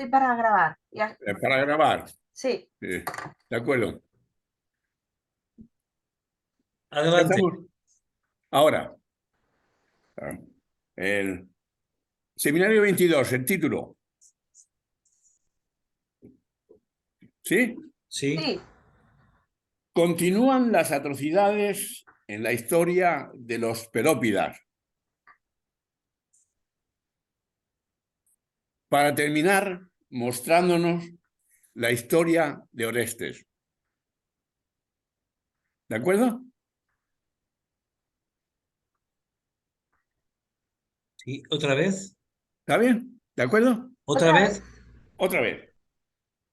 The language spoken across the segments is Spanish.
estoy para grabar. Para grabar. Sí. De acuerdo. Adelante. Empezamos ahora. El seminario 22, el título. ¿Sí? Sí. Sí. Continúan las atrocidades en la historia de los Pelópidas. Para terminar, mostrándonos la historia de Orestes. ¿De acuerdo? Sí. ¿Otra vez? ¿Está bien? ¿De acuerdo? ¿Otra vez? Otra vez.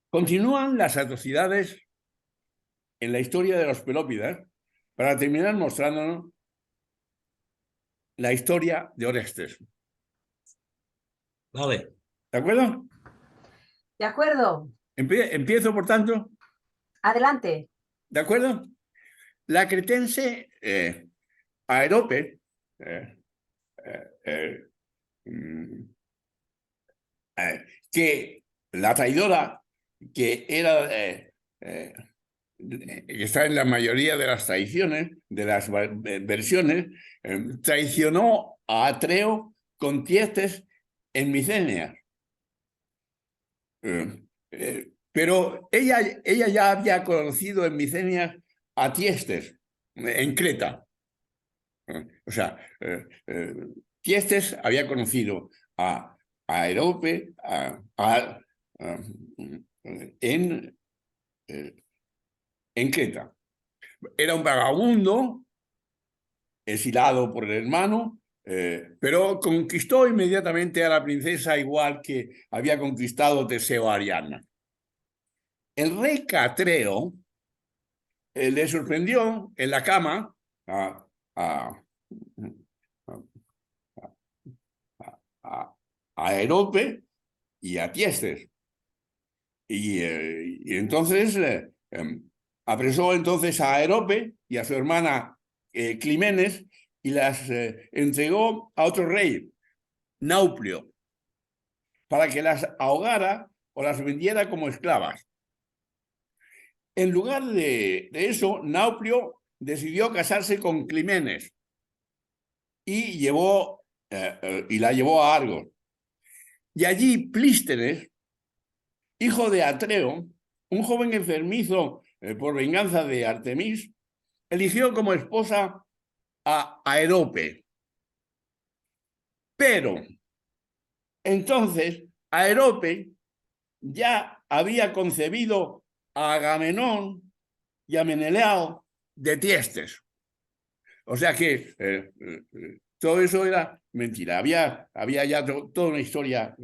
Continúan las atrocidades en la historia de los Pelópidas para terminar mostrándonos la historia de Orestes. Vale. ¿De acuerdo? De acuerdo. Empiezo, por tanto. Adelante. ¿De acuerdo? La cretense Aerope, que la traidora, que era que está en la mayoría de las tradiciones, de las versiones, traicionó a Atreo con Tiestes en Micenia. Pero ella ya había conocido en Micenia a Tiestes, en Creta. O sea, Tiestes había conocido a Aerope en Creta. Era un vagabundo, exilado por el hermano, pero conquistó inmediatamente a la princesa igual que había conquistado Teseo a Ariadna. El rey Catreo le sorprendió en la cama a Aerope y a Tiestes. Y entonces apresó entonces a Aerope y a su hermana Climenes y las entregó a otro rey, Nauplio, para que las ahogara o las vendiera como esclavas. En lugar de eso, Nauplio decidió casarse con Climenes y la llevó a Argos. Y allí Plístenes, hijo de Atreo, un joven enfermizo por venganza de Artemis, eligió como esposa a Aerope. Pero entonces Aerope ya había concebido a Agamenón y a Menelao de Tiestes. O sea que todo eso era mentira. Había ya toda una historia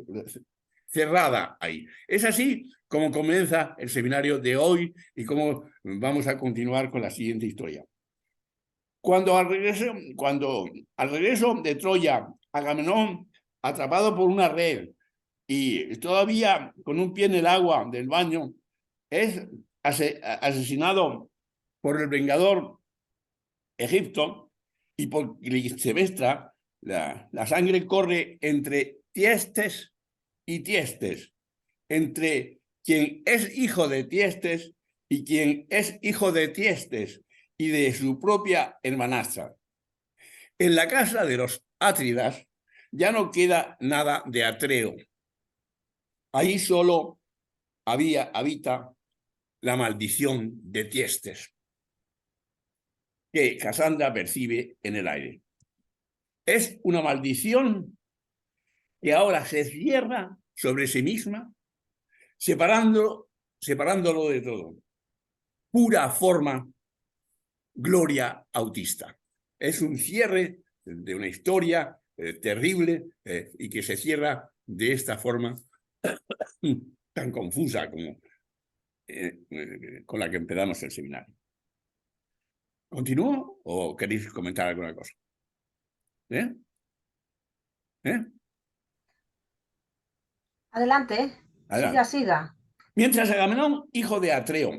cerrada ahí. Es así como comienza el seminario de hoy y cómo vamos a continuar con la siguiente historia. Cuando al regreso de Troya, Agamenón, atrapado por una red y todavía con un pie en el agua del baño, es asesinado por el vengador Egipto y por Clitemnestra. La sangre corre entre Tiestes y Tiestes, entre quien es hijo de Tiestes y quien es hijo de Tiestes y de su propia hermanastra. En la casa de los Átridas ya no queda nada de Atreo. Ahí solo habita la maldición de Tiestes, que Casandra percibe en el aire. Es una maldición que ahora se cierra sobre sí misma, separándolo de todo. Pura forma gloria autista. Es un cierre de una historia terrible y que se cierra de esta forma tan confusa como con la que empezamos el seminario. ¿Continúo o queréis comentar alguna cosa? Adelante. Adelante. Siga. Mientras Agamenón, hijo de Atreo,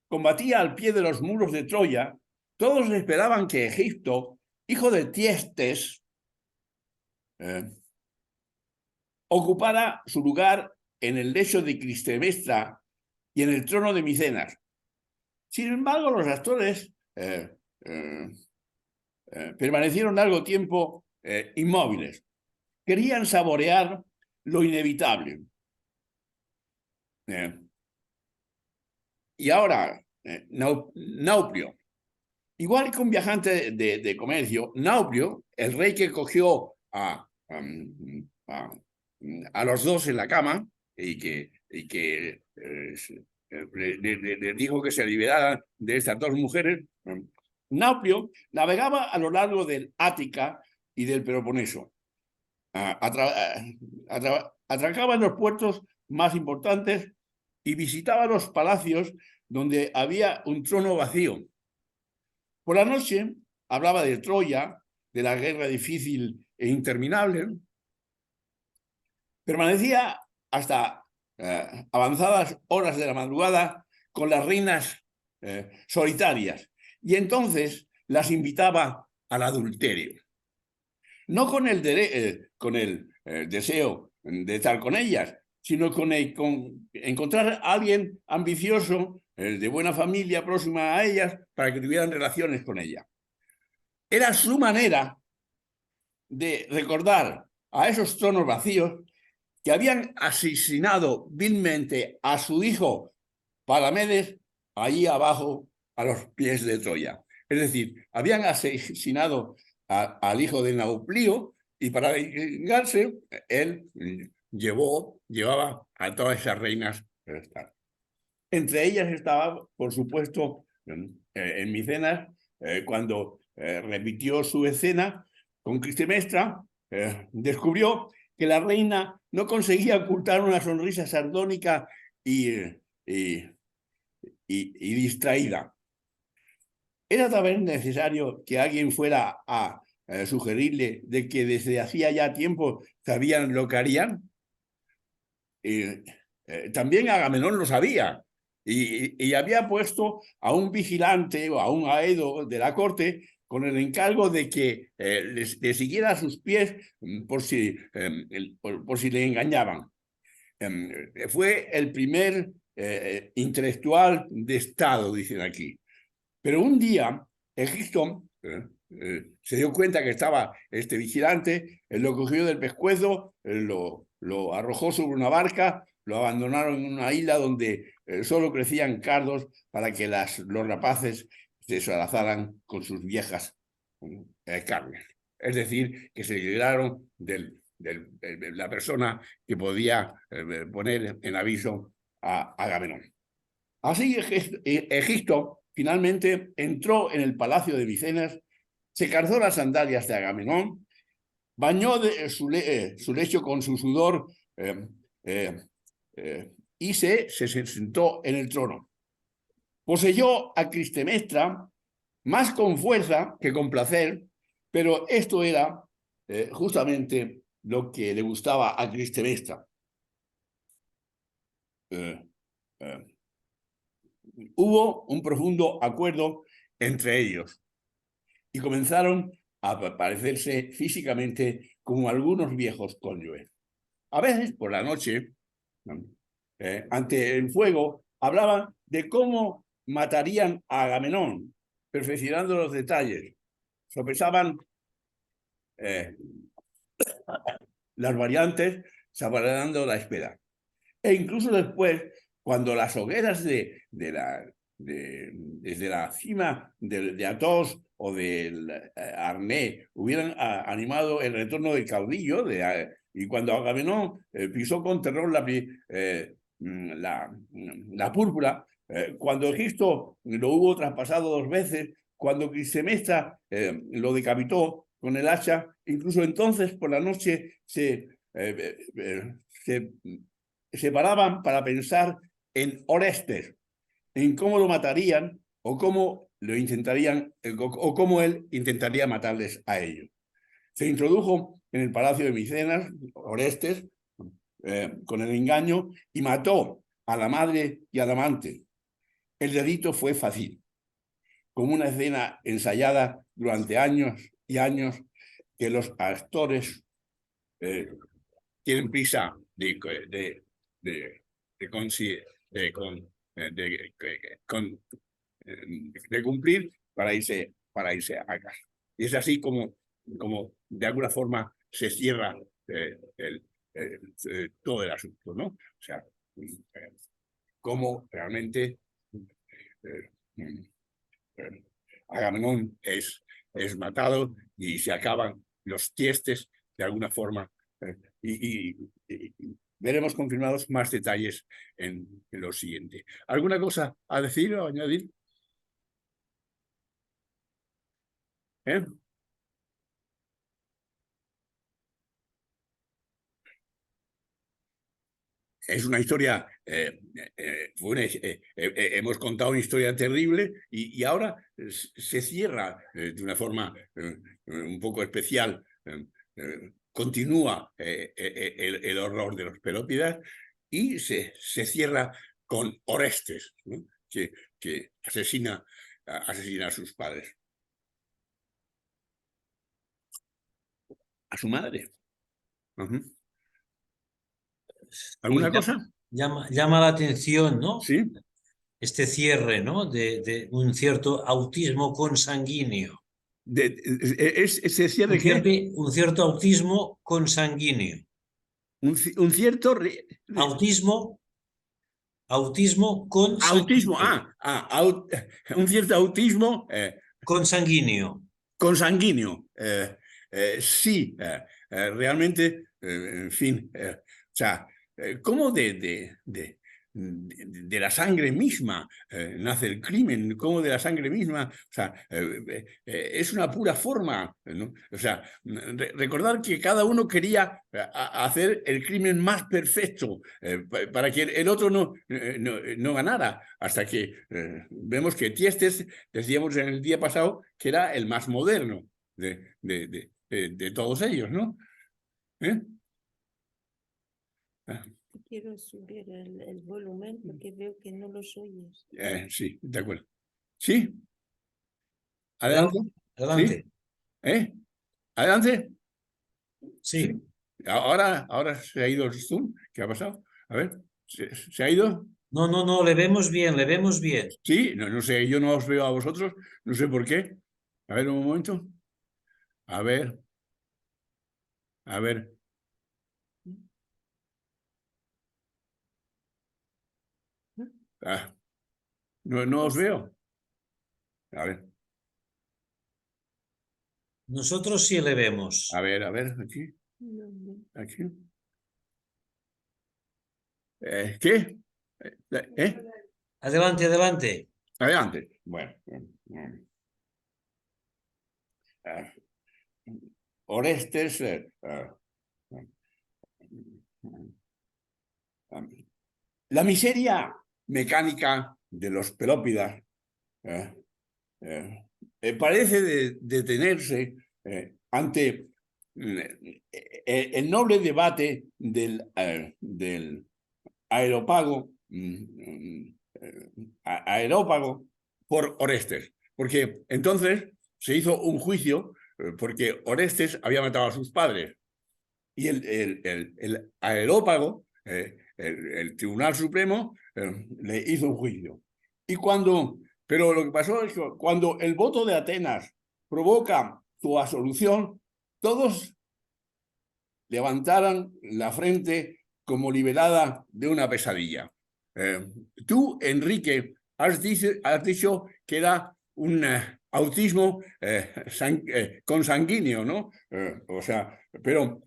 combatía al pie de los muros de Troya, todos esperaban que Egipto, hijo de Tiestes, ocupara su lugar en el lecho de Clistemnestra y en el trono de Micenas. Sin embargo, los actores permanecieron largo tiempo inmóviles. Querían saborear lo inevitable. Y ahora, Nauplio, igual que un viajante de comercio, Nauplio, el rey que cogió a los dos en la cama y que le dijo que se liberaran de estas dos mujeres, Nauplio navegaba a lo largo del Ática y del Peloponeso. Atracaba en los puertos más importantes y visitaba los palacios donde había un trono vacío. Por la noche hablaba de Troya, de la guerra difícil e interminable. Permanecía hasta avanzadas horas de la madrugada con las reinas solitarias y entonces las invitaba al adulterio. No con el deseo de estar con ellas, sino con encontrar a alguien ambicioso, de buena familia, próxima a ellas, para que tuvieran relaciones con ella. Era su manera de recordar a esos tronos vacíos que habían asesinado vilmente a su hijo Palamedes allí abajo a los pies de Troya. Es decir, habían asesinado al hijo de Nauplio y para vengarse él llevaba a todas esas reinas. Entre ellas estaba, por supuesto, en Micenas, cuando repitió su escena con Clistemnestra, descubrió que la reina no conseguía ocultar una sonrisa sardónica y distraída. Era también necesario que alguien fuera a sugerirle de que desde hacía ya tiempo sabían lo que harían. También Agamenón lo sabía y había puesto a un vigilante o a un aedo de la corte con el encargo de que le siguiera a sus pies por si le engañaban. Fue el primer intelectual de Estado, dicen aquí. Pero un día Egisto se dio cuenta que estaba este vigilante, lo cogió del pescuezo, lo arrojó sobre una barca, lo abandonaron en una isla donde solo crecían cardos para que los rapaces se desalazaran con sus viejas carnes. Es decir, que se libraron de la persona que podía poner en aviso a Agamenón. Así Egisto finalmente entró en el palacio de Micenas, se calzó las sandalias de Agamenón, bañó su lecho con su sudor y se sentó en el trono. Poseyó a Clistemnestra más con fuerza que con placer, pero esto era justamente lo que le gustaba a Clistemnestra. Hubo un profundo acuerdo entre ellos y comenzaron a parecerse físicamente como algunos viejos cónyuges. A veces por la noche, ante el fuego, hablaban de cómo matarían a Agamenón, perfeccionando los detalles. Sopesaban las variantes, saboreando la espera. E incluso después, cuando las hogueras desde la cima de Athos o del Arné hubieran animado el retorno del caudillo, y cuando Agamenón pisó con terror la púrpura, cuando Egisto lo hubo traspasado 2 veces, cuando Clistemnestra lo decapitó con el hacha, incluso entonces por la noche se paraban para pensar en Orestes, en cómo lo matarían o cómo lo intentarían o cómo él intentaría matarles a ellos. Se introdujo en el palacio de Micenas, Orestes, con el engaño y mató a la madre y al amante. El delito fue fácil, como una escena ensayada durante años y años que los actores tienen prisa de de cumplir para irse a casa. Y es así como de alguna forma se cierra todo el asunto, ¿no? O sea, cómo realmente Agamenón es matado y se acaban los tiestes de alguna forma. Y veremos confirmados más detalles en lo siguiente. ¿Alguna cosa a decir o añadir? ¿Eh? Es una historia, hemos contado una historia terrible y ahora se cierra de una forma un poco especial. Continúa el horror de los Pelópidas y se cierra con Orestes, ¿no? que asesina a sus padres. A su madre. ¿Alguna cosa? Llama la atención, ¿no? Sí. Este cierre, ¿no? De un cierto autismo consanguíneo. ¿Se cierre qué? Un cierto autismo consanguíneo. Un cierto... Autismo consanguíneo. Un cierto autismo consanguíneo. Consanguíneo. Sí, realmente, en fin, o sea, ¿cómo de la sangre misma nace el crimen? ¿Cómo de la sangre misma? O sea, es una pura forma, ¿no? O sea, recordar que cada uno quería hacer el crimen más perfecto para que el otro no ganara, hasta que vemos que Tiestes, decíamos en el día pasado, que era el más moderno de todos ellos, ¿no? Quiero subir el volumen porque veo que no los oyes. Sí, de acuerdo. ¿Sí? Adelante. Adelante. ¿Sí? ¿Adelante? Sí. Ahora se ha ido el Zoom. ¿Qué ha pasado? A ver, ¿se ha ido? No, le vemos bien, le vemos bien. Sí, no sé, yo no os veo a vosotros, no sé por qué. A ver, un momento. A ver. No os veo. A ver. Nosotros sí le vemos. A ver, aquí. Aquí. ¿Qué? Adelante, adelante. Adelante. Bueno. Orestes. La miseria mecánica de los Pelópidas parece detenerse ante el noble debate del aerópago por Orestes, porque entonces se hizo un juicio porque Orestes había matado a sus padres y el aerópago, el Tribunal Supremo, le hizo un juicio. Pero lo que pasó es que cuando el voto de Atenas provoca su absolución, todos levantaron la frente como liberada de una pesadilla. Tú, Enrique, has dicho que era un autismo consanguíneo, ¿no? O sea, pero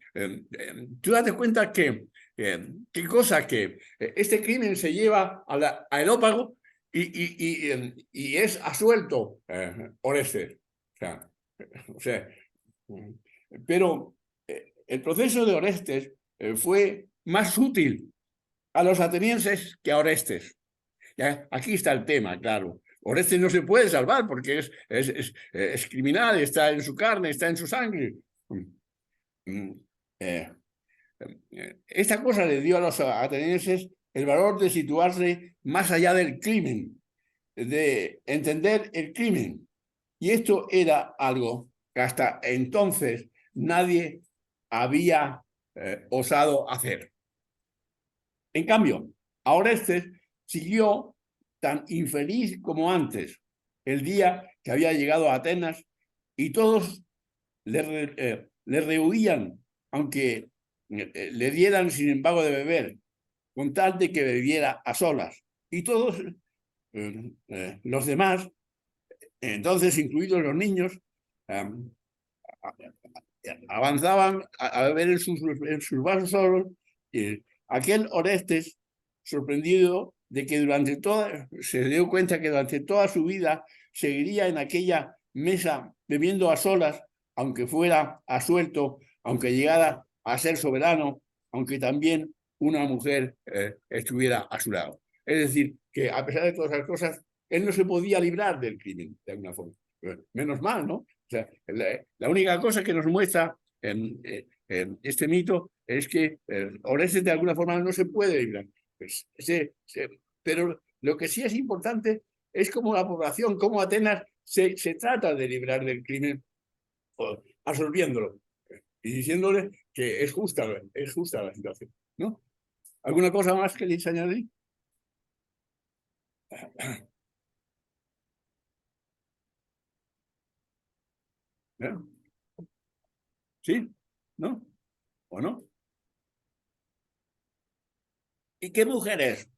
tú date cuenta que qué cosa que este crimen se lleva al aerópago y es asuelto Orestes. O sea, pero el proceso de Orestes fue más útil a los atenienses que a Orestes. ¿Ya? Aquí está el tema, claro. Orestes no se puede salvar porque es criminal, está en su carne, está en su sangre. Esta cosa le dio a los atenienses el valor de situarse más allá del crimen, de entender el crimen. Y esto era algo que hasta entonces nadie había osado hacer. En cambio, Orestes siguió tan infeliz como antes, el día que había llegado a Atenas, y todos le rehuían, aunque le dieran sin embargo de beber, con tal de que bebiera a solas. Y todos los demás, entonces incluidos los niños, avanzaban a beber en sus vasos solos. Y aquel Orestes, sorprendido de que se dio cuenta que durante toda su vida seguiría en aquella mesa bebiendo a solas, aunque fuera asuelto, aunque llegara a ser soberano, aunque también una mujer estuviera a su lado. Es decir, que a pesar de todas esas cosas, él no se podía librar del crimen, de alguna forma. Menos mal, ¿no? O sea, la única cosa que nos muestra este mito es que Orestes de alguna forma no se puede librar. Pues, pero lo que sí es importante es cómo la población, cómo Atenas se trata de librar del crimen, absorbiéndolo y diciéndole que es justa la situación, ¿no? ¿Alguna cosa más que les añadir? ¿Sí? ¿No? ¿O no? ¿Y qué mujeres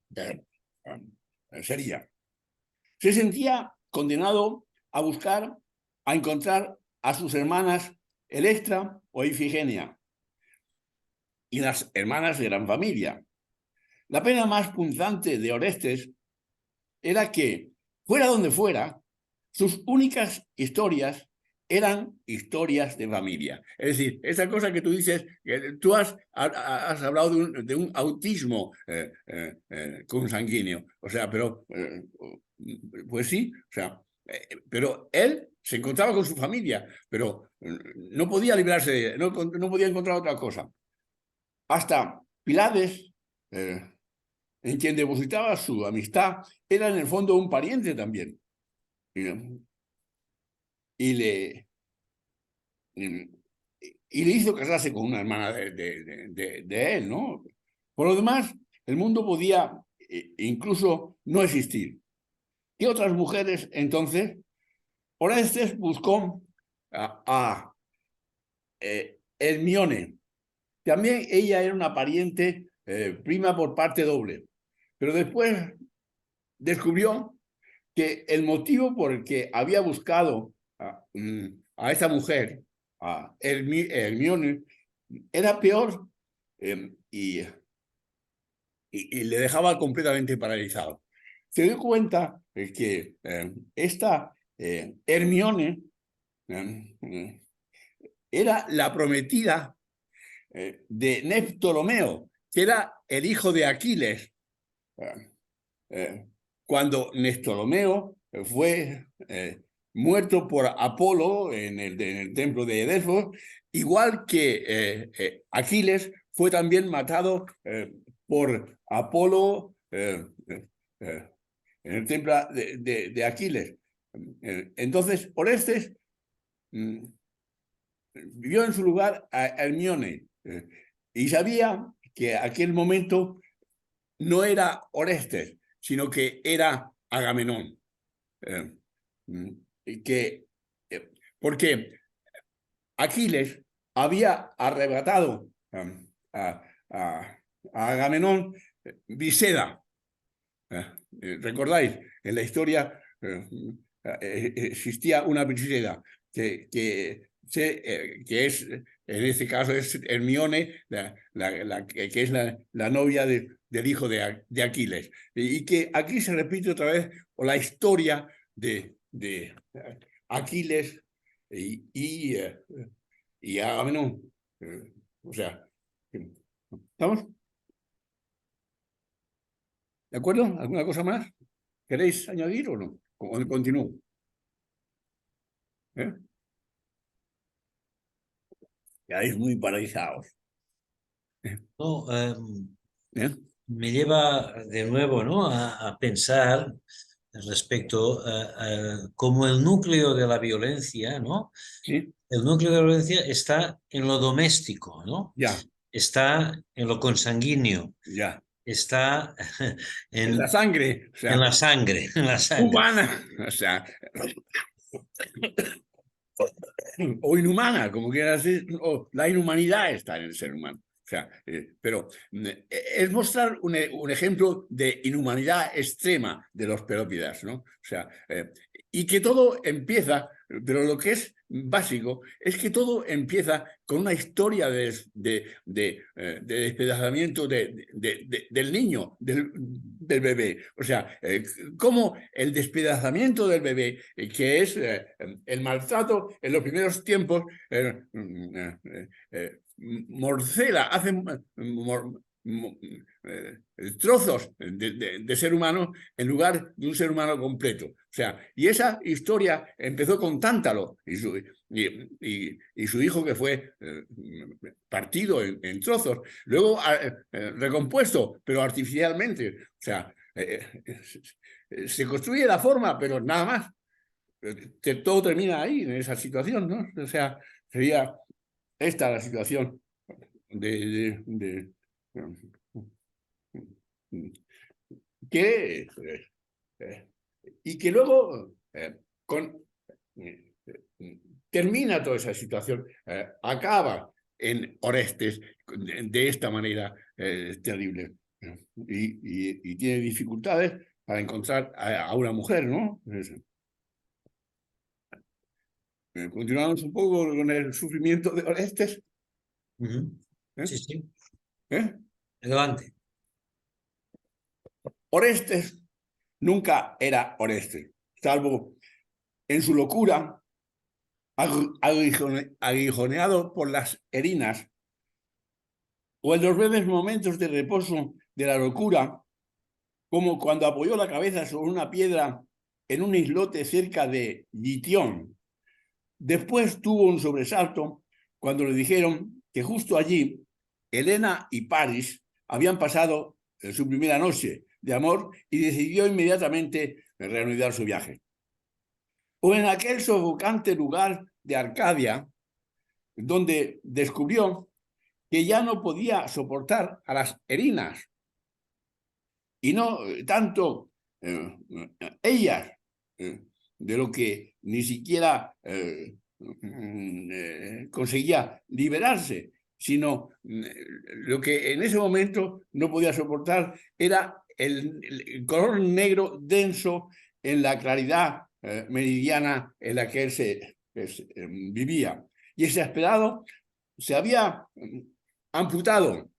sería? Se sentía condenado a buscar, a encontrar a sus hermanas Electra o Ifigenia, y las hermanas de gran familia. La pena más punzante de Orestes era que, fuera donde fuera, sus únicas historias eran historias de familia. Es decir, esa cosa que tú dices, tú has hablado de un autismo consanguíneo, o sea, pero, pues sí, o sea, pero él se encontraba con su familia, pero no podía librarse, no podía encontrar otra cosa. Hasta Pilades, en quien depositaba su amistad, era en el fondo un pariente también. Y le hizo casarse con una hermana de él, ¿no? Por lo demás, el mundo podía incluso no existir. ¿Qué otras mujeres entonces? Orestes buscó a Hermione. También ella era una pariente prima por parte doble. Pero después descubrió que el motivo por el que había buscado a esa mujer, a Hermione, era peor y le dejaba completamente paralizado. Se dio cuenta que esta Hermione era la prometida de Neptolomeo, que era el hijo de Aquiles. Cuando Neptolomeo fue muerto por Apolo en el templo de Delfos, igual que Aquiles fue también matado por Apolo en el templo de Aquiles. Entonces, Orestes vio en su lugar a Hermione y sabía que aquel momento no era Orestes, sino que era Agamenón. Porque Aquiles había arrebatado a Agamenón Viseda. ¿Recordáis? En la historia existía una Viseda que es, en este caso, es Hermione, que es la novia del hijo de Aquiles. Y que aquí se repite otra vez la historia de Aquiles y Agamenón. O sea, ¿estamos? ¿De acuerdo? ¿Alguna cosa más? ¿Queréis añadir o no? ¿O continúo? Quedáis muy paralizados. No, ¿Eh? me lleva de nuevo, ¿no?, a pensar respecto a cómo el núcleo de la violencia, ¿no? Sí, El núcleo de la violencia está en lo doméstico, ¿no? ya, Está en lo consanguíneo. ya. está en la sangre, o sea, en la sangre, en la sangre. humana, o sea, o inhumana, como quieras decir, o la inhumanidad está en el ser humano. O sea, pero es mostrar un ejemplo de inhumanidad extrema de los pelópidas, ¿no? O sea, y que todo empieza, pero lo que es básico es que todo empieza con una historia de despedazamiento del niño, del bebé. O sea, cómo el despedazamiento del bebé, que es el maltrato en los primeros tiempos, morcela, hace trozos de ser humano en lugar de un ser humano completo. O sea, y esa historia empezó con Tántalo y su hijo, que fue partido en trozos, luego recompuesto, pero artificialmente. O sea, se construye la forma, pero nada más. Todo termina ahí, en esa situación, ¿no? O sea, sería esta la situación que y que luego termina toda esa situación, acaba en Orestes de esta manera terrible, y tiene dificultades para encontrar a una mujer, ¿no? Continuamos un poco con el sufrimiento de Orestes. Sí, sí. ¿Eh? Adelante. Orestes nunca era Orestes, salvo en su locura, aguijoneado por las Erinas, o en los breves momentos de reposo de la locura, como cuando apoyó la cabeza sobre una piedra en un islote cerca de Gitión. Después tuvo un sobresalto cuando le dijeron que justo allí Helena y Paris habían pasado su primera noche de amor y decidió inmediatamente reanudar su viaje. O en aquel sofocante lugar de Arcadia, donde descubrió que ya no podía soportar a las Erinas, y no tanto ellas, de lo que ni siquiera conseguía liberarse, sino lo que en ese momento no podía soportar era el color negro denso en la claridad meridiana en la que él vivía. Y exasperado se había amputado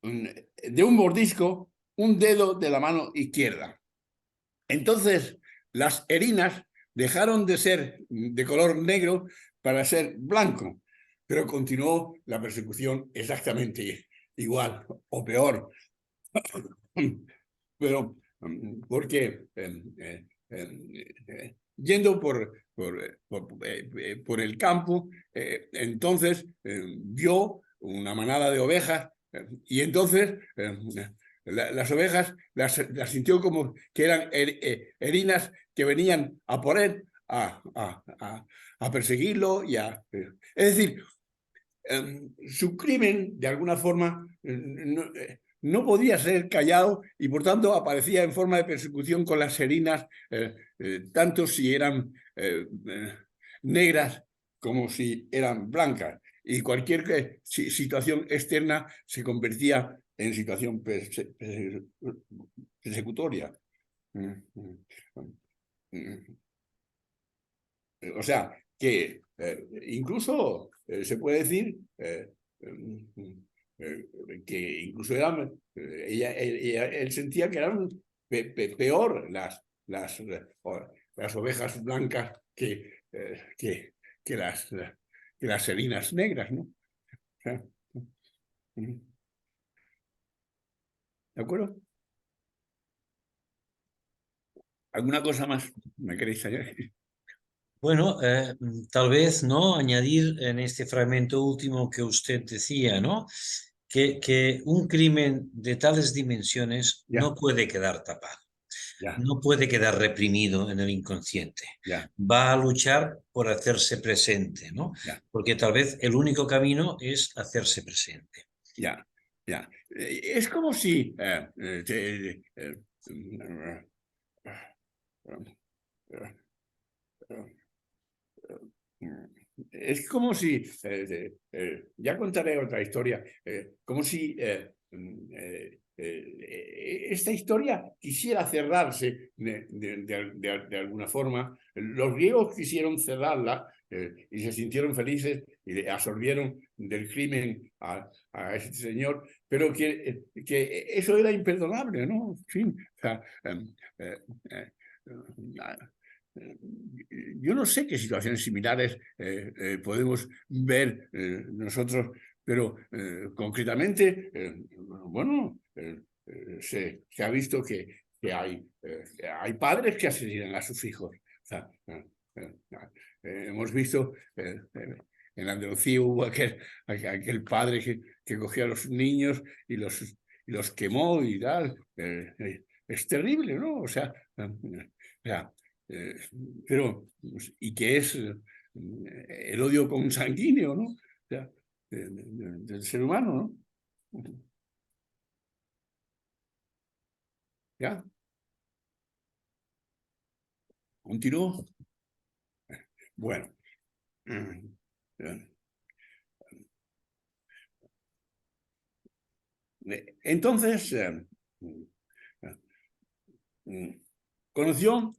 de un mordisco un dedo de la mano izquierda. Entonces, las Erinas dejaron de ser de color negro para ser blanco, pero continuó la persecución exactamente igual o peor. Pero porque yendo por el campo, entonces vio una manada de ovejas, y entonces las ovejas las sintió como que eran Erinas que venían a por él, a perseguirlo. Es decir, su crimen, de alguna forma, no podía ser callado, y por tanto aparecía en forma de persecución con las Erinas, tanto si eran negras como si eran blancas. Y cualquier situación externa se convertía en situación persecutoria. O sea, que incluso se puede decir que incluso eran, él sentía que eran peor las ovejas blancas que las Erinas negras, ¿no? O sea, ¿de acuerdo? ¿Alguna cosa más me queréis añadir? Bueno, tal vez, ¿no? Añadir en este fragmento último que usted decía, ¿no? Que un crimen de tales dimensiones no puede quedar tapado, no puede quedar reprimido en el inconsciente. Va a luchar por hacerse presente, ¿no? Porque tal vez el único camino es hacerse presente. Ya. Es como si es como si, ya contaré otra historia, como si esta historia quisiera cerrarse de alguna forma. Los griegos quisieron cerrarla y se sintieron felices y le absorbieron del crimen a este señor, pero que eso era imperdonable, ¿no? En fin, o sea, yo no sé qué situaciones similares podemos ver nosotros, pero concretamente, bueno, se ha visto que hay padres que asesinan a sus hijos. O sea, hemos visto en Andalucía hubo aquel padre que cogía a los niños y los quemó y tal. Es terrible, ¿no? O sea, pero, ¿y qué es el odio consanguíneo, ¿no? O sea, del ser humano, ¿no? ¿Ya? ¿Continúo? Bueno. Entonces, conoció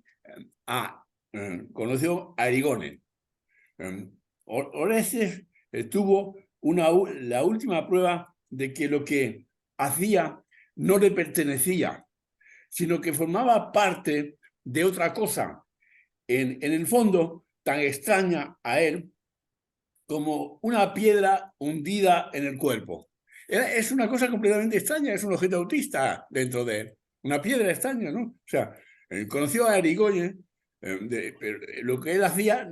a Erigone. Orestes tuvo la última prueba de que lo que hacía no le pertenecía, sino que formaba parte de otra cosa, en el fondo tan extraña a él como una piedra hundida en el cuerpo. Es una cosa completamente extraña, es un objeto autista dentro de él, una piedra extraña, ¿no? O sea, conoció a Erigoyen, pero lo que él hacía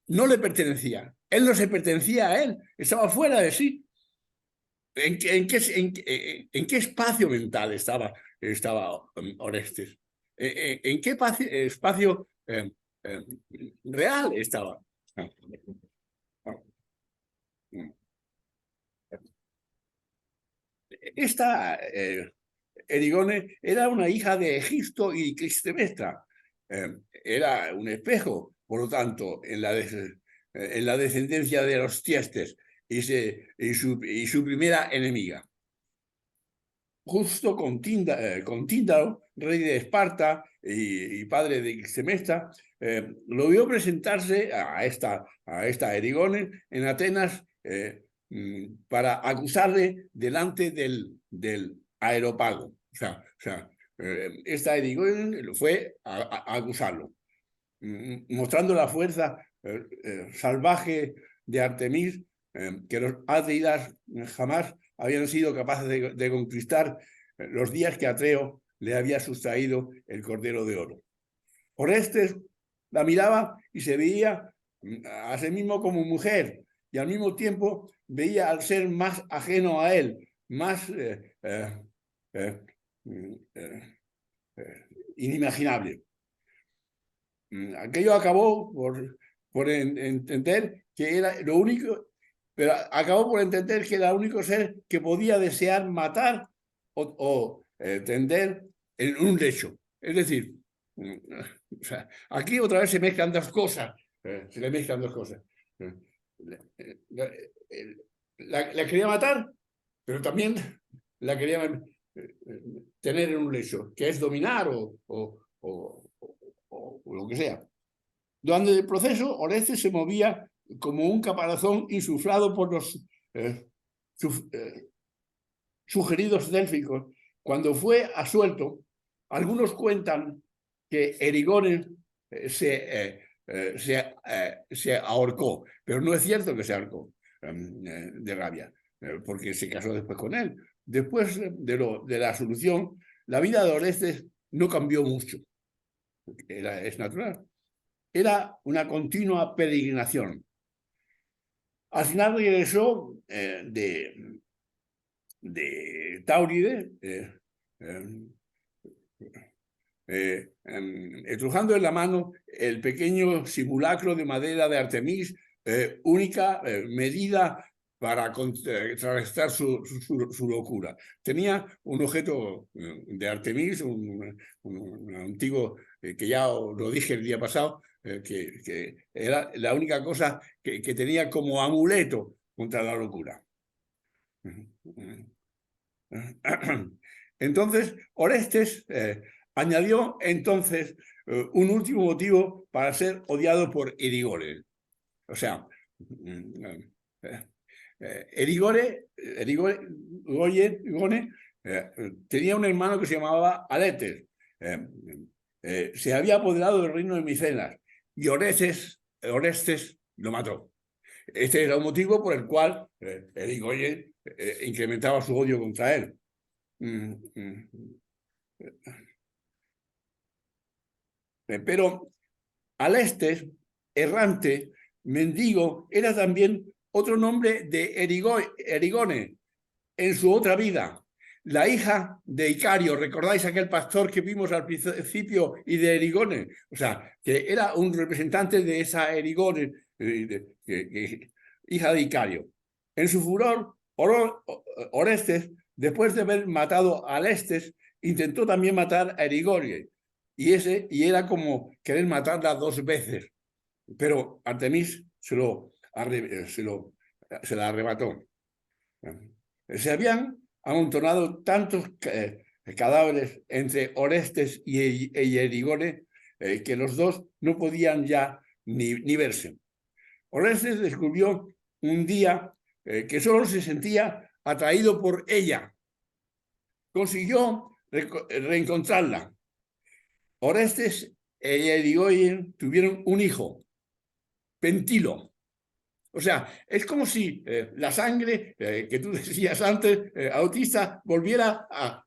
no le pertenecía, él no se pertenecía a él, estaba fuera de sí. ¿En qué espacio mental estaba Orestes? ¿En qué espacio real estaba? Esta Erigone era una hija de Egisto y Clitemnestra. Era un espejo, por lo tanto, en la descendencia de los Tiestes y su primera enemiga. Justo con Tíndaro, rey de Esparta y padre de Clitemnestra, lo vio presentarse a esta Erigone en Atenas para acusarle delante del Areópago. O sea, esta Erigone fue a acusarlo, mostrando la fuerza salvaje de Artemis, que los Atreides jamás habían sido capaces de conquistar los días que Atreo le había sustraído el Cordero de Oro. Orestes la miraba y se veía a sí mismo como mujer, y al mismo tiempo veía al ser más ajeno a él, más inimaginable. Aquello acabó por entender que era lo único, pero acabó por entender que era el único ser que podía desear matar o tender en un lecho. Es decir, o sea, aquí otra vez se mezclan dos cosas. Se le mezclan dos cosas. La quería matar, pero también la quería tener en un lecho, que es dominar o lo que sea. Durante el proceso, Orestes se movía como un caparazón insuflado por los sugeridos délficos. Cuando fue absuelto, algunos cuentan que Erigone se ahorcó, pero no es cierto que se ahorcó de rabia, porque se casó después con él. Después de la solución, la vida de Orestes no cambió mucho. Es natural. Era una continua peregrinación. Al final regresó de Táuride, estrujando en la mano el pequeño simulacro de madera de Artemis, única medida para contrarrestar su locura. Tenía un objeto de Artemis, un antiguo, que ya lo dije el día pasado, que era la única cosa que tenía como amuleto contra la locura. Entonces, Orestes añadió entonces un último motivo para ser odiado por Erigone. O sea, Erigone tenía un hermano que se llamaba Aletes. Se había apoderado del reino de Micenas y Orestes lo mató. Este era un motivo por el cual Erigone incrementaba su odio contra él. Pero Alestes, errante, mendigo, era también otro nombre de Erigone en su otra vida. La hija de Icario, ¿recordáis aquel pastor que vimos al principio y de Erigone? O sea, que era un representante de esa Erigone, hija de Icario. En su furor, Orestes, después de haber matado a Alestes, intentó también matar a Erigone. Y era como querer matarla 2 veces. Pero Artemis se la arrebató. Se habían amontonado tantos cadáveres entre Orestes y Erigone que los dos no podían ya ni verse. Orestes descubrió un día que solo se sentía atraído por ella. Consiguió reencontrarla. Orestes y Erigone tuvieron un hijo, Pentilo. O sea, es como si la sangre que tú decías antes, autista, volviera a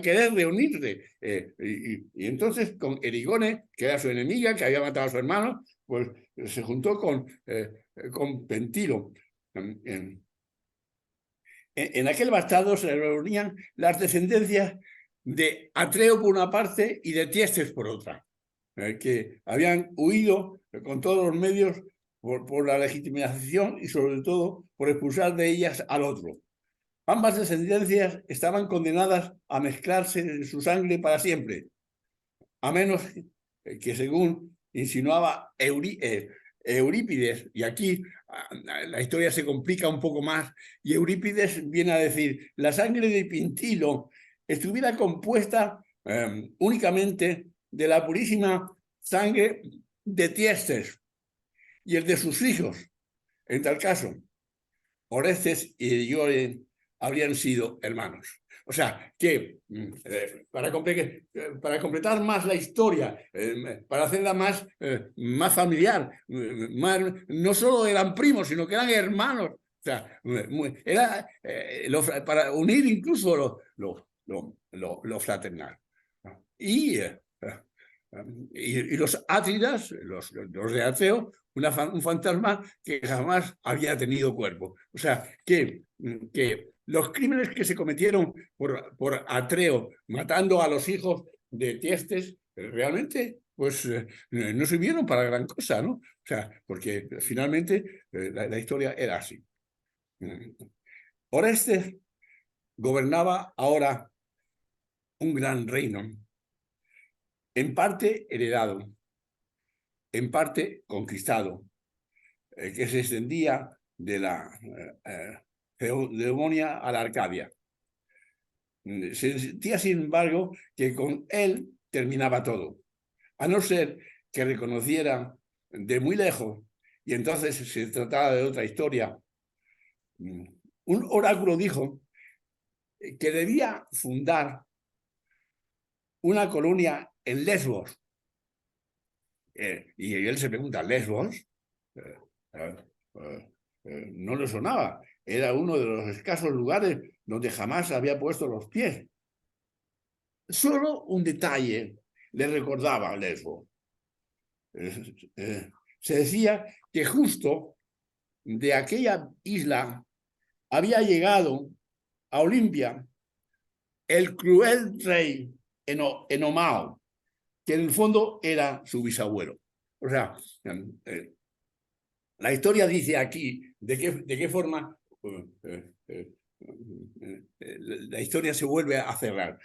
querer reunirse. Y entonces con Erigone, que era su enemiga, que había matado a su hermano, pues se juntó con Pentilo. En aquel bastardo se reunían las descendencias de Atreo por una parte y de Tiestes por otra, que habían huido con todos los medios por la legitimación y sobre todo por expulsar de ellas al otro. Ambas descendencias estaban condenadas a mezclarse en su sangre para siempre, a menos que, según insinuaba Eurípides, y aquí la historia se complica un poco más, y Eurípides viene a decir, la sangre de Pentilo estuviera compuesta únicamente de la purísima sangre de Tiestes y el de sus hijos. En tal caso, Orestes y Erigone habrían sido hermanos. O sea, que para completar más la historia, para hacerla más familiar, no solo eran primos, sino que eran hermanos. O sea, era para unir incluso lo fraternal. Y los Átridas, los de Atreo, un fantasma que jamás había tenido cuerpo. O sea, que los crímenes que se cometieron por Atreo, matando a los hijos de Tiestes, realmente pues no sirvieron para gran cosa, ¿no? O sea, porque finalmente la historia era así. Orestes gobernaba ahora un gran reino, en parte heredado, en parte conquistado, que se extendía de la Eudemonia a la Arcadia. Se sentía, sin embargo, que con él terminaba todo, a no ser que reconociera de muy lejos, y entonces se trataba de otra historia. Un oráculo dijo que debía fundar una colonia en Lesbos. Y él se pregunta, ¿Lesbos? No le sonaba. Era uno de los escasos lugares donde jamás había puesto los pies. Solo un detalle le recordaba a Lesbos. Se decía que justo de aquella isla había llegado a Olimpia el cruel rey Enomao, que en el fondo era su bisabuelo. O sea, la historia dice aquí de qué forma la historia se vuelve a cerrar.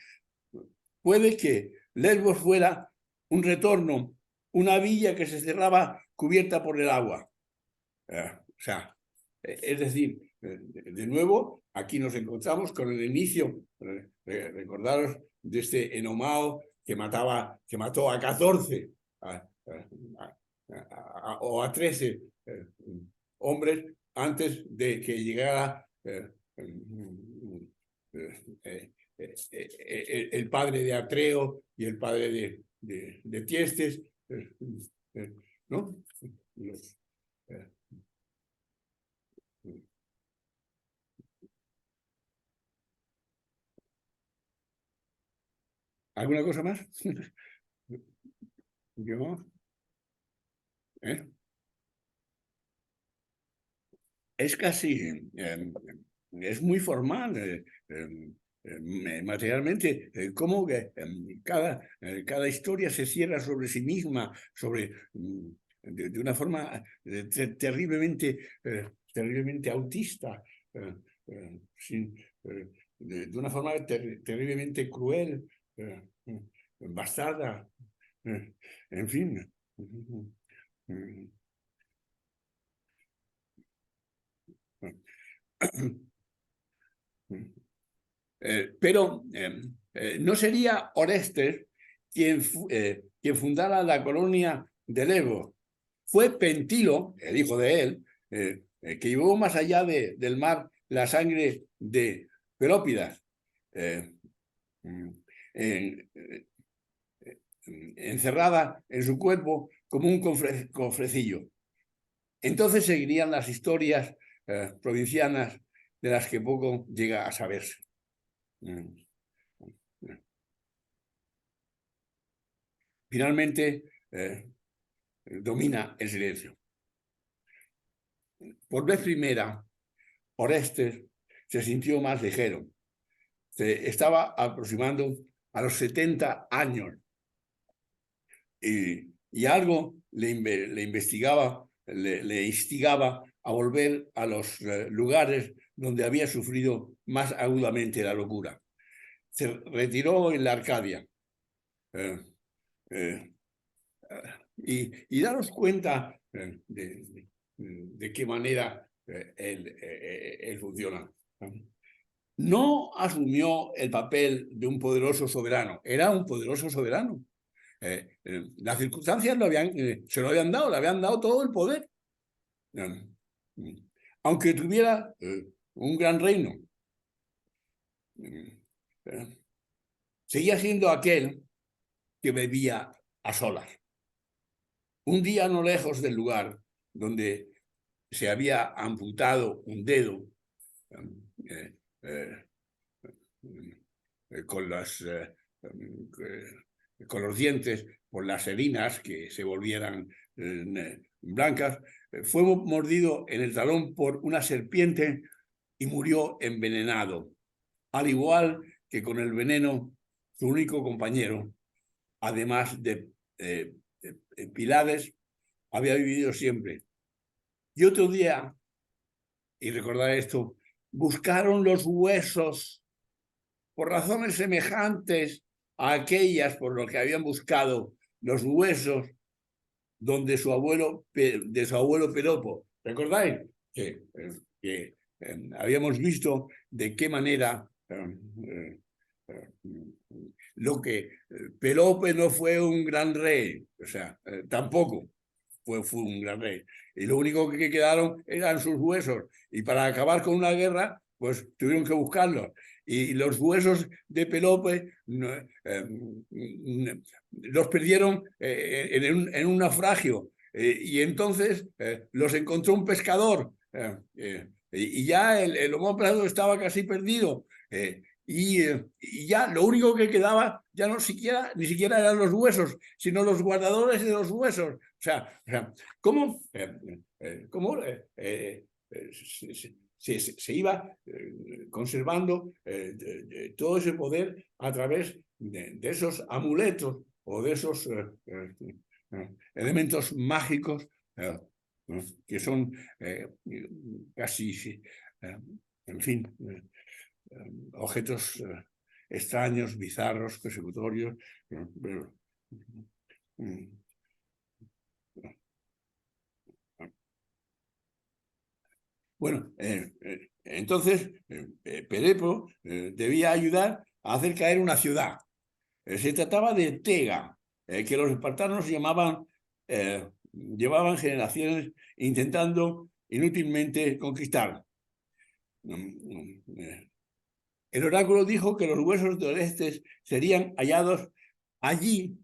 Puede que Lesbos fuera un retorno, una villa que se cerraba cubierta por el agua. O sea, es decir, de nuevo, aquí nos encontramos con el inicio, recordaros de este Enomao que mató a 14 o a 13 hombres antes de que llegara el padre de Atreo y el padre de Tiestes, ¿no? ¿Alguna cosa más? ¿Yo? Es casi, es muy formal materialmente, como que cada historia se cierra sobre sí misma, de una forma terriblemente autista, de una forma terriblemente cruel, bastarda, en fin. Pero no sería Orestes quien fundara la colonia de Lesbos. Fue Pentilo, el hijo de él, que llevó más allá del mar la sangre de Pelópidas, encerrada en su cuerpo como un cofrecillo. Entonces seguirían las historias provincianas de las que poco llega a saberse. Finalmente, domina el silencio. Por vez primera, Orestes se sintió más ligero. Se estaba aproximando a los 70 años y algo le investigaba, le instigaba a volver a los lugares donde había sufrido más agudamente la locura. Se retiró en la Arcadia. Y daros cuenta de qué manera él funciona. No asumió el papel de un poderoso soberano, era un poderoso soberano. Las circunstancias se lo habían dado, le habían dado todo el poder. Aunque tuviera un gran reino, seguía siendo aquel que bebía a solas. Un día no lejos del lugar donde se había amputado un dedo con los dientes por las heridas que se volvieran blancas, fue mordido en el talón por una serpiente y murió envenenado, al igual que con el veneno su único compañero, además de Pilades, había vivido siempre. Y otro día, y recordar esto, buscaron los huesos por razones semejantes a aquellas por las que habían buscado los huesos de su abuelo Pelopo. ¿Recordáis? Que habíamos visto de qué manera lo que Pelope no fue un gran rey, o sea, tampoco fue un gran rey. Y lo único que quedaron eran sus huesos. Y para acabar con una guerra, pues tuvieron que buscarlos. Y los huesos de Pelope los perdieron en un naufragio. Y entonces los encontró un pescador. Y ya el homóplato estaba casi perdido. Y ya lo único que quedaba ya ni siquiera eran los huesos, sino los guardadores de los huesos. O sea ¿cómo se iba conservando todo ese poder a través de esos amuletos o de esos elementos mágicos que son casi en fin, objetos extraños, bizarros, persecutorios. Bueno, entonces Perepo debía ayudar a hacer caer una ciudad. Se trataba de Tega, que los espartanos llevaban generaciones intentando inútilmente conquistar. El oráculo dijo que los huesos de Orestes serían hallados allí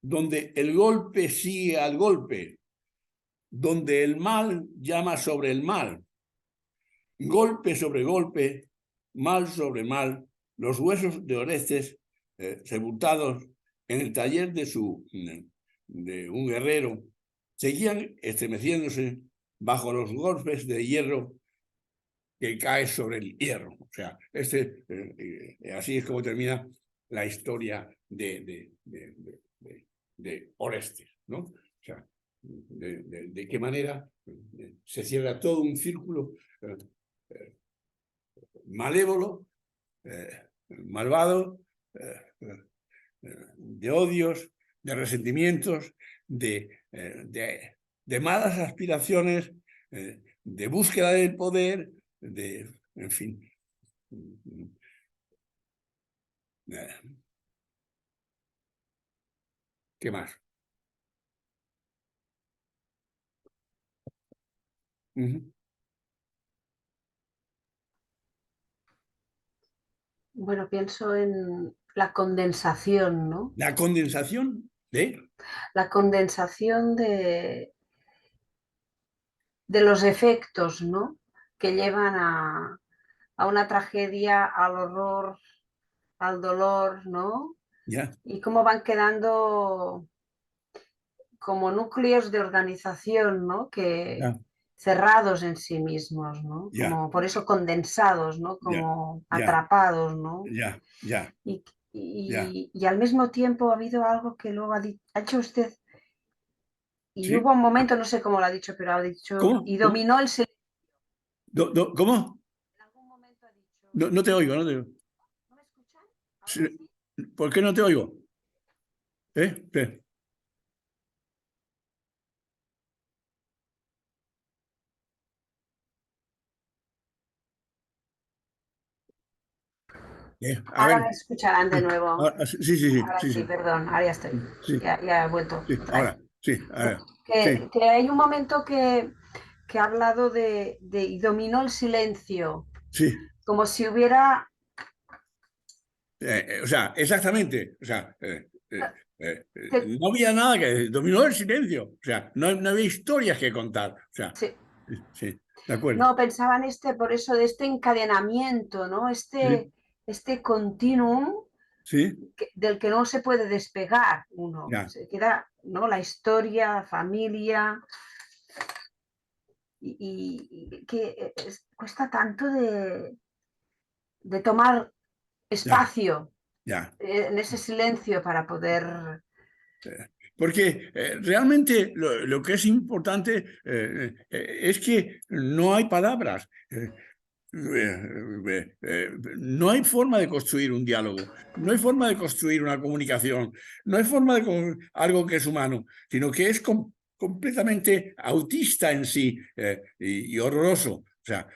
donde el golpe sigue al golpe, donde el mal llama sobre el mal, golpe sobre golpe, mal sobre mal, los huesos de Orestes sepultados en el taller de un guerrero seguían estremeciéndose bajo los golpes de hierro que cae sobre el hierro. O sea, así es como termina la historia de Orestes, ¿no? O sea, de qué manera se cierra todo un círculo malévolo, malvado, de odios, de resentimientos, de malas aspiraciones, de búsqueda del poder, en fin. ¿Qué más? Bueno, pienso en la condensación, ¿no? La condensación La condensación de los efectos, ¿no? Que llevan a una tragedia, al horror, al dolor, ¿no? Ya. Y cómo van quedando como núcleos de organización, ¿no? Ya. Cerrados en sí mismos, ¿no? Ya. Como por eso condensados, ¿no? Como Ya. atrapados, ¿no? Ya. Ya. Y al mismo tiempo ha habido algo que luego ha dicho usted, y ¿Sí? hubo un momento, no sé cómo lo ha dicho, pero ha dicho, ¿Cómo? y dominó el silencio. ¿Cómo? En algún momento ha dicho. No te oigo, no te oigo. ¿No me escuchan? ¿Ahora Sí. sí? ¿Por qué no te oigo? ¿Qué? A Ahora ver. me escucharán de nuevo. Sí, Ahora sí, perdón, ahora ya estoy. sí, Ya he vuelto sí, otra vez. ahora, sí, a ver, sí, Que hay un momento que ha hablado y dominó el silencio, sí. como si hubiera. O sea, exactamente. O sea, que- no había nada que dominó el silencio. O sea, no había historias que contar. O sea, sí, sí, de acuerdo. no, pensaba en por eso, de este encadenamiento, ¿no? Sí, Este continuum sí, del que no se puede despegar uno. ya, Se queda, ¿no? La historia, la familia, y que cuesta tanto de tomar ya, espacio ya. en ese silencio para poder. Porque realmente lo que es importante es que no hay palabras. No hay forma de construir un diálogo, no hay forma de construir una comunicación, no hay forma de algo que es humano, sino que es completamente autista en sí y horroroso. O sea,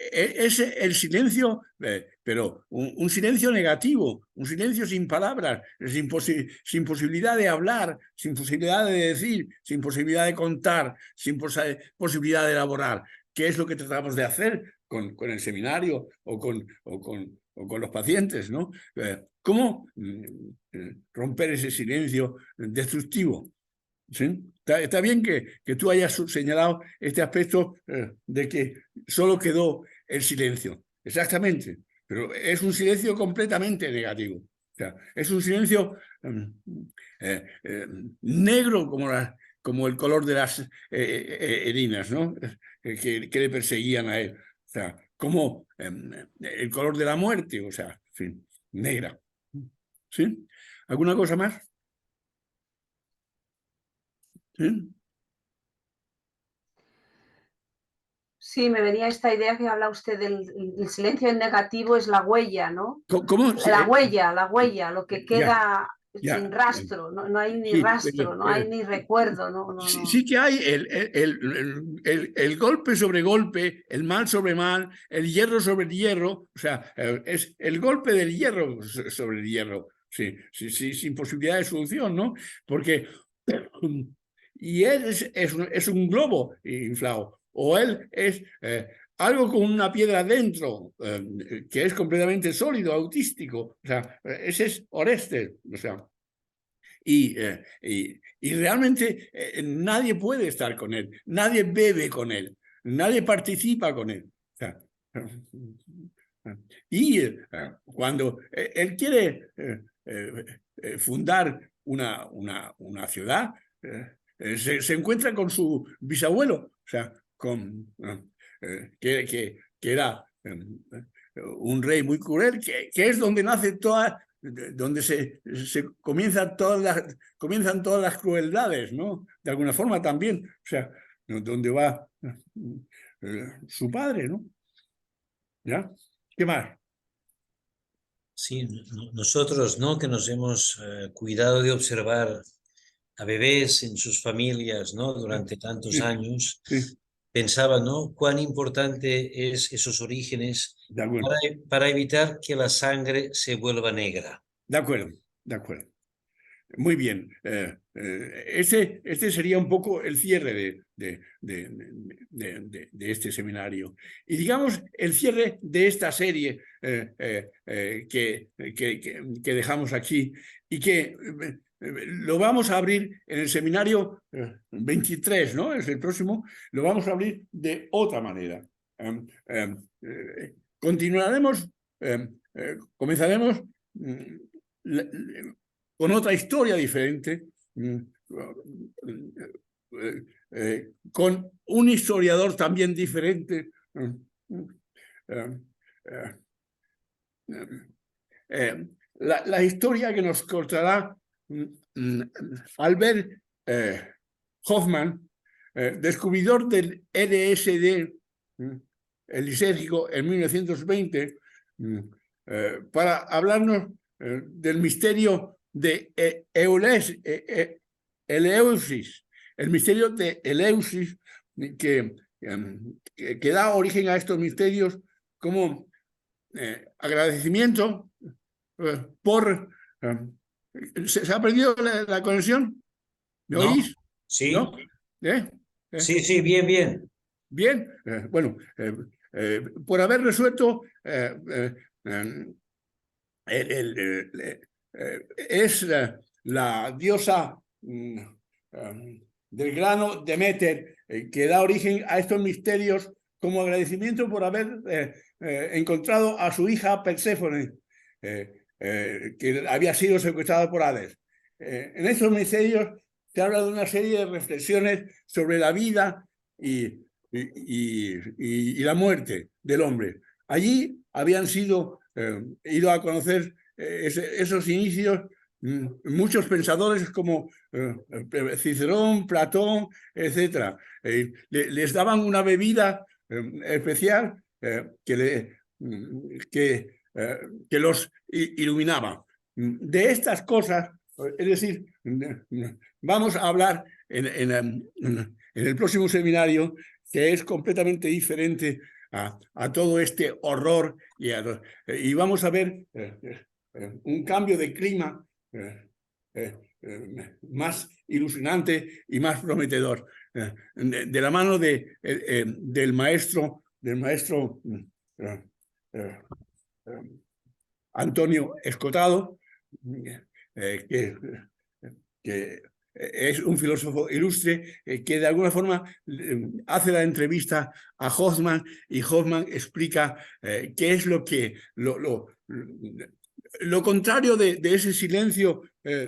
es el silencio, pero un silencio negativo, un silencio sin palabras, sin posibilidad de hablar, sin posibilidad de decir, sin posibilidad de contar, sin posibilidad de elaborar. ¿Qué es lo que tratamos de hacer con el seminario o con los pacientes, ¿no? ¿Cómo romper ese silencio destructivo? ¿Sí? Está bien que tú hayas señalado este aspecto de que solo quedó el silencio. Exactamente. Pero es un silencio completamente negativo. O sea, es un silencio negro como el color de las herinas, ¿no? Que le perseguían a él. O sea, como el color de la muerte, o sea, en fin, negra. ¿Sí? ¿Alguna cosa más? ¿Sí? Sí, me venía esta idea que habla usted del el silencio en negativo es la huella, ¿no? ¿Cómo? La huella, lo que queda sin rastro, no, no hay ni Sí, rastro, no hay ni recuerdo, no, no, sí, no. sí que hay el golpe sobre golpe, el mal sobre mal, el hierro sobre hierro, o sea, es el golpe del hierro sobre el hierro, sí, sí, sí, sin posibilidad de solución, ¿no? Porque, y él es un globo inflado, o él es algo con una piedra dentro, que es completamente sólido, autístico, o sea, ese es Orestes, o sea. Y realmente nadie puede estar con él, nadie bebe con él, nadie participa con él. O sea, y cuando él quiere fundar una ciudad, se encuentra con su bisabuelo, o sea, que era un rey muy cruel, que es donde nace toda, donde se comienzan todas las crueldades, ¿no? De alguna forma también, o sea, donde va su padre, ¿no? ¿Ya? ¿Qué más? Sí, nosotros, ¿no? Que nos hemos cuidado de observar a bebés en sus familias, ¿no? Durante tantos Sí, años, sí, pensaba, ¿no? Cuán importante es esos orígenes de acuerdo, para evitar que la sangre se vuelva negra. de acuerdo, de acuerdo. Muy bien. Este sería un poco el cierre de este seminario. Y digamos, el cierre de esta serie que dejamos aquí y que lo vamos a abrir en el seminario 23, ¿no? Es el próximo. Lo vamos a abrir de otra manera. Continuaremos, comenzaremos con otra historia diferente, con un historiador también diferente. La historia que nos contará Albert Hoffman, descubridor del LSD, el lisérgico, en 1920, para hablarnos del misterio de Eleusis, el misterio de Eleusis que da origen a estos misterios como agradecimiento por... ¿Se ha perdido la conexión? ¿Me ¿No? oís? Sí, ¿No? sí, sí, bien, bien. Bien, bueno, por haber resuelto es la diosa del grano Deméter, que da origen a estos misterios como agradecimiento por haber encontrado a su hija Perséfone, que había sido secuestrada por Hades. En estos misterios se habla de una serie de reflexiones sobre la vida y la muerte del hombre. Allí habían sido ido a conocer esos inicios muchos pensadores como Cicerón, Platón, etc. Les daban una bebida especial que los iluminaba. De estas cosas, es decir, vamos a hablar en el próximo seminario, que es completamente diferente a todo este horror y vamos a ver un cambio de clima más ilusionante y más prometedor de la mano del maestro Antonio Escotado, que es un filósofo ilustre que de alguna forma hace la entrevista a Hoffman y Hoffman explica qué es lo contrario de ese silencio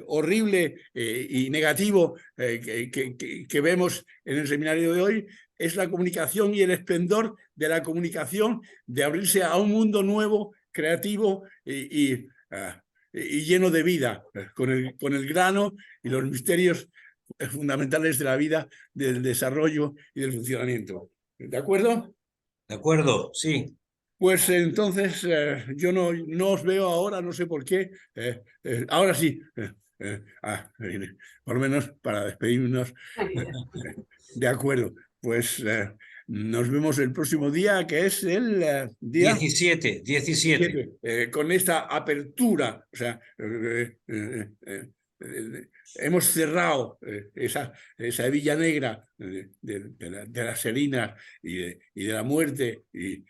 horrible y negativo que vemos en el seminario de hoy, es la comunicación y el esplendor de la comunicación, de abrirse a un mundo nuevo, creativo y lleno de vida, con el grano y los misterios fundamentales de la vida, del desarrollo y del funcionamiento. ¿De acuerdo? ¿De acuerdo? Sí. Pues entonces yo no os veo ahora, no sé por qué. Ahora sí, por lo menos para despedirnos. De acuerdo, pues nos vemos el próximo día, que es el día 17. 17, con esta apertura. O sea, hemos cerrado esa Villa Negra de las Salinas y de la muerte y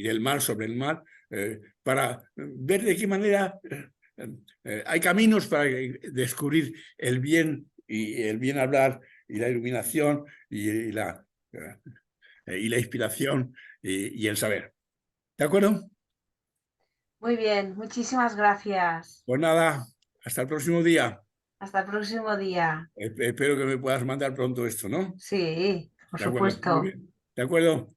del mal sobre el mal, para ver de qué manera hay caminos para descubrir el bien y el bien hablar y la iluminación y la inspiración y el saber. ¿De acuerdo? Muy bien, muchísimas gracias. Pues nada, hasta el próximo día. Hasta el próximo día. Espero que me puedas mandar pronto esto, ¿no? Sí, por De acuerdo, muy supuesto. bien. De acuerdo.